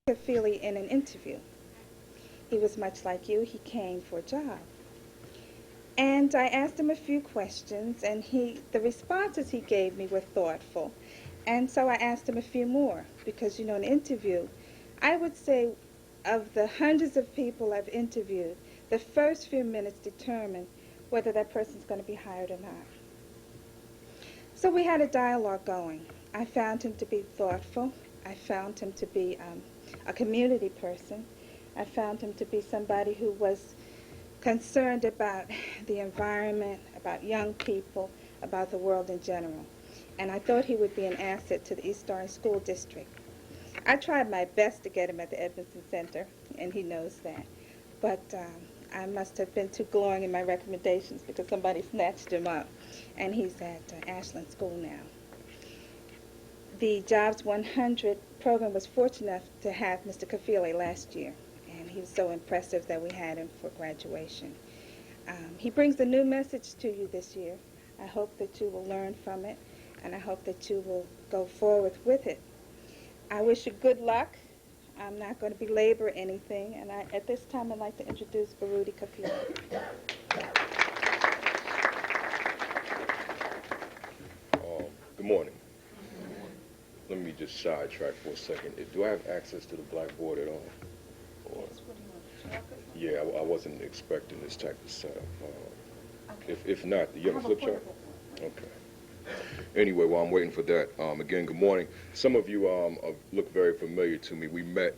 Kafele in an interview. He was much like you. He came for a job. And I asked him a few questions, and the responses he gave me were thoughtful. And so I asked him a few more, because, in an interview, I would say of the hundreds of people I've interviewed, the first few minutes determine whether that person's going to be hired or not. So we had a dialogue going. I found him to be thoughtful. I found him to be a community person. I found him to be somebody who was concerned about the environment, about young people, about the world in general. And I thought he would be an asset to the East Orange School District. I tried my best to get him at the Edmondson Center, and he knows that. But I must have been too glowing in my recommendations because somebody snatched him up, and he's at Ashland School now. The Jobs 100 program was fortunate enough to have Mr. Kafele last year, and he was so impressive that we had him for graduation. He brings a new message to you this year. I hope that you will learn from it, and I hope that you will go forward with it. I wish you good luck. I'm not going to belabor anything, and at this time I'd like to introduce Baruti Kafele. Good morning. Let me just sidetrack for a second. Do I have access to the blackboard at all? Or, yeah, I wasn't expecting this type of setup. Okay. If not, do you have a flip chart? Okay. Anyway, while I'm waiting for that, again, good morning. Some of you look very familiar to me. We met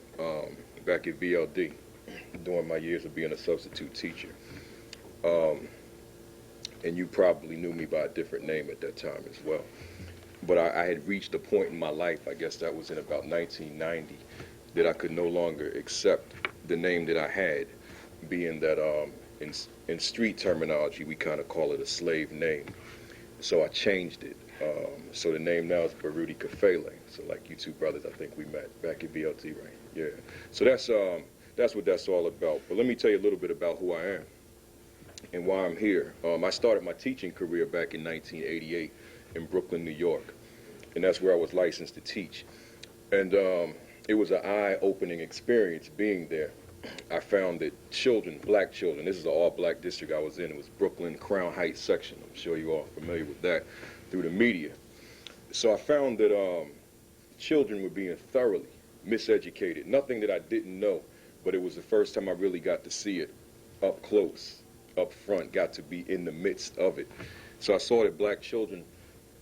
back at VLD during my years of being a substitute teacher. And you probably knew me by a different name at that time as well. But I had reached a point in my life, I guess that was in about 1990, that I could no longer accept the name that I had, being that in street terminology, we kind of call it a slave name. So I changed it. So the name now is Baruti Kafele. So like you two brothers, I think we met back at VLT, right? Yeah. So that's what that's all about. But let me tell you a little bit about who I am and why I'm here. I started my teaching career back in 1988 in Brooklyn, New York, and that's where I was licensed to teach. And it was an eye-opening experience being there. I found that children, black children, this is an all-black district I was in. It was Brooklyn, Crown Heights section. I'm sure you all are familiar with that through the media. So I found that children were being thoroughly miseducated. Nothing that I didn't know, but it was the first time I really got to see it up close, up front, got to be in the midst of it. So I saw that black children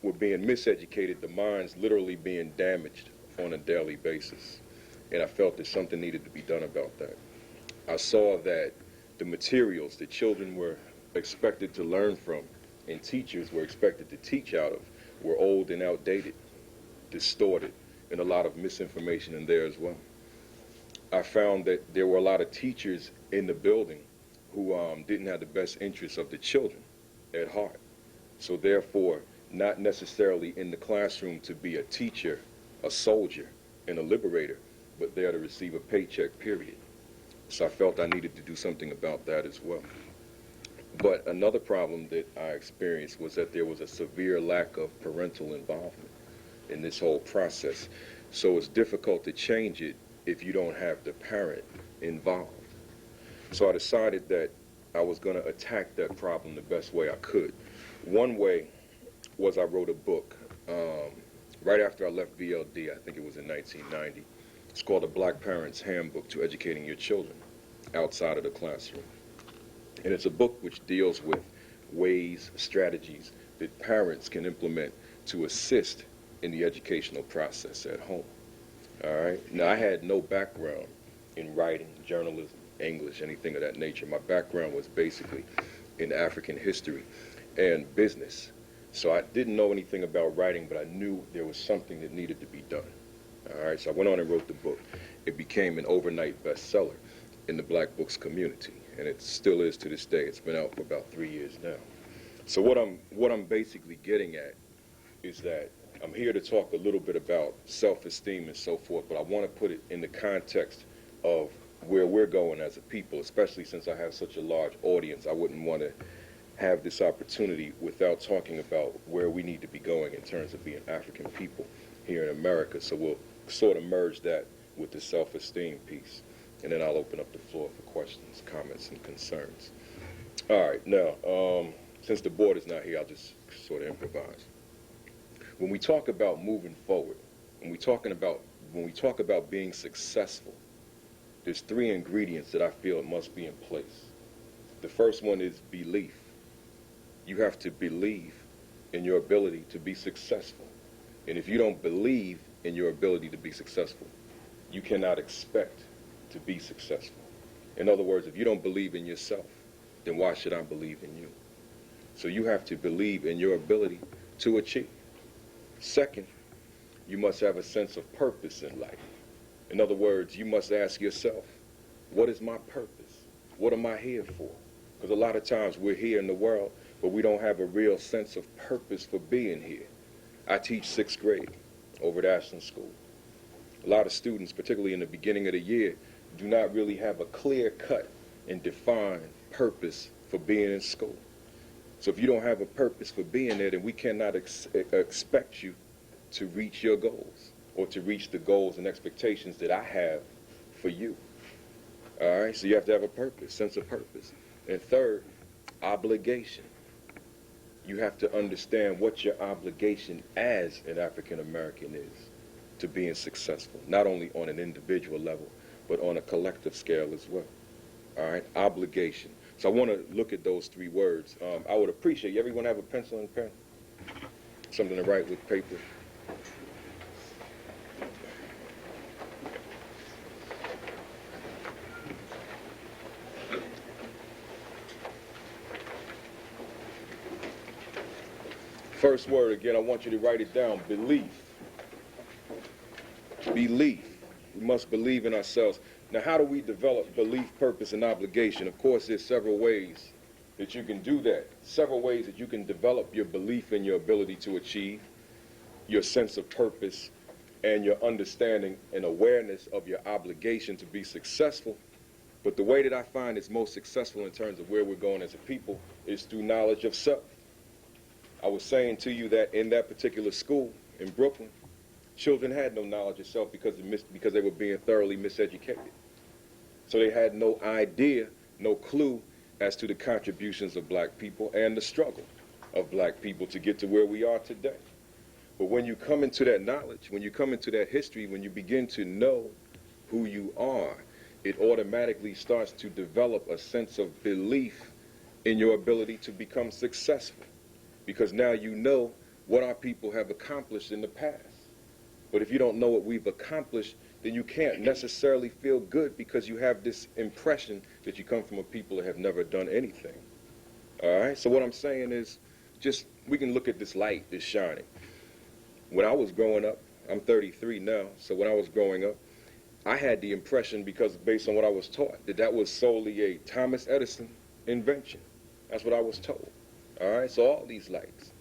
were being miseducated, the minds literally being damaged on a daily basis. And I felt that something needed to be done about that. I saw that the materials that children were expected to learn from and teachers were expected to teach out of were old and outdated, distorted, and a lot of misinformation in there as well. I found that there were a lot of teachers in the building who didn't have the best interests of the children at heart. So therefore, not necessarily in the classroom to be a teacher, a soldier, and a liberator, but there to receive a paycheck, period. So I felt I needed to do something about that as well. But another problem that I experienced was that there was a severe lack of parental involvement in this whole process. So it's difficult to change it if you don't have the parent involved. So I decided that I was going to attack that problem the best way I could. One way was I wrote a book right after I left VLD. I think it was in 1990. It's called A Black Parent's Handbook to Educating Your Children Outside of the Classroom. And it's a book which deals with ways, strategies that parents can implement to assist in the educational process at home. All right? Now, I had no background in writing, journalism, English, anything of that nature. My background was basically in African history and business. So I didn't know anything about writing, but I knew there was something that needed to be done. All right, so I went on and wrote the book. It became an overnight bestseller in the black books community, and it still is to this day. It's been out for about 3 years now. So what I'm basically getting at is that I'm here to talk a little bit about self-esteem and so forth, but I want to put it in the context of where we're going as a people, especially since I have such a large audience. I wouldn't want to have this opportunity without talking about where we need to be going in terms of being African people here in America. So we'll sort of merge that with the self-esteem piece. And then I'll open up the floor for questions, comments, and concerns. All right, now, since the board is not here, I'll just sort of improvise. When we talk about moving forward, when we talk about being successful, there's three ingredients that I feel must be in place. The first one is belief. You have to believe in your ability to be successful. And if you don't believe in your ability to be successful, you cannot expect to be successful. In other words, if you don't believe in yourself, then why should I believe in you? So you have to believe in your ability to achieve. Second, you must have a sense of purpose in life. In other words, you must ask yourself, what is my purpose? What am I here for? Because a lot of times we're here in the world, but we don't have a real sense of purpose for being here. I teach 6th grade over at Ashland School. A lot of students, particularly in the beginning of the year, do not really have a clear-cut and defined purpose for being in school. So if you don't have a purpose for being there, then we cannot expect you to reach your goals or to reach the goals and expectations that I have for you. All right, so you have to have a purpose, sense of purpose. And third, obligation. You have to understand what your obligation as an African American is to being successful, not only on an individual level, but on a collective scale as well. All right, obligation. So I want to look at those three words. I would appreciate, everyone have a pencil and pen? Something to write with paper? First word, again, I want you to write it down, belief. Belief. We must believe in ourselves. Now, how do we develop belief, purpose, and obligation? Of course, there's several ways that you can do that. Several ways that you can develop your belief in your ability to achieve, your sense of purpose, and your understanding and awareness of your obligation to be successful. But the way that I find is most successful in terms of where we're going as a people is through knowledge of self. I was saying to you that in that particular school in Brooklyn, children had no knowledge of self because they were being thoroughly miseducated. So they had no idea, no clue as to the contributions of black people and the struggle of black people to get to where we are today. But when you come into that knowledge, when you come into that history, when you begin to know who you are, it automatically starts to develop a sense of belief in your ability to become successful. Because now you know what our people have accomplished in the past. But if you don't know what we've accomplished, then you can't necessarily feel good because you have this impression that you come from a people that have never done anything. All right? So what I'm saying is just we can look at this light that's shining. When I was growing up, I'm 33 now, so when I was growing up, I had the impression, because based on what I was taught, that that was solely a Thomas Edison invention. That's what I was told. All right, so all these lights.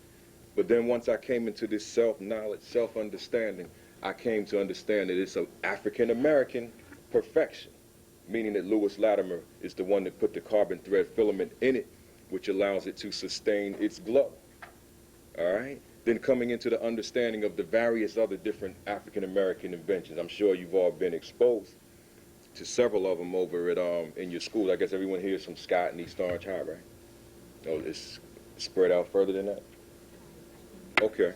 But then once I came into this self-knowledge, self-understanding, I came to understand that it's an African-American perfection, meaning that Lewis Latimer is the one that put the carbon thread filament in it, which allows it to sustain its glow. All right? Then coming into the understanding of the various other different African-American inventions. I'm sure you've all been exposed to several of them over at in your school. I guess everyone here is from Scott and East Orange High, right? Oh, it's spread out further than that? Okay.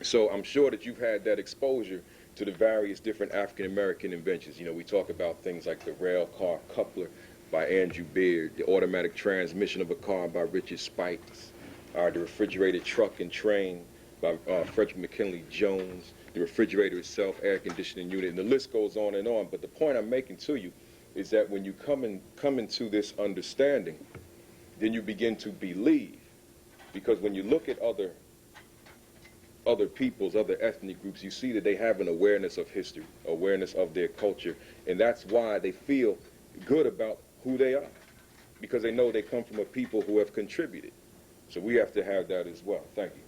So I'm sure that you've had that exposure to the various different African-American inventions. You know, we talk about things like the rail car coupler by Andrew Beard, the automatic transmission of a car by Richard Spikes, the refrigerated truck and train by Frederick McKinley Jones, the refrigerator itself, air conditioning unit, and the list goes on and on. But the point I'm making to you is that when you come into this understanding, then you begin to believe. Because when you look at other peoples, other ethnic groups, you see that they have an awareness of history, awareness of their culture, and that's why they feel good about who they are, because they know they come from a people who have contributed. So we have to have that as well. Thank you.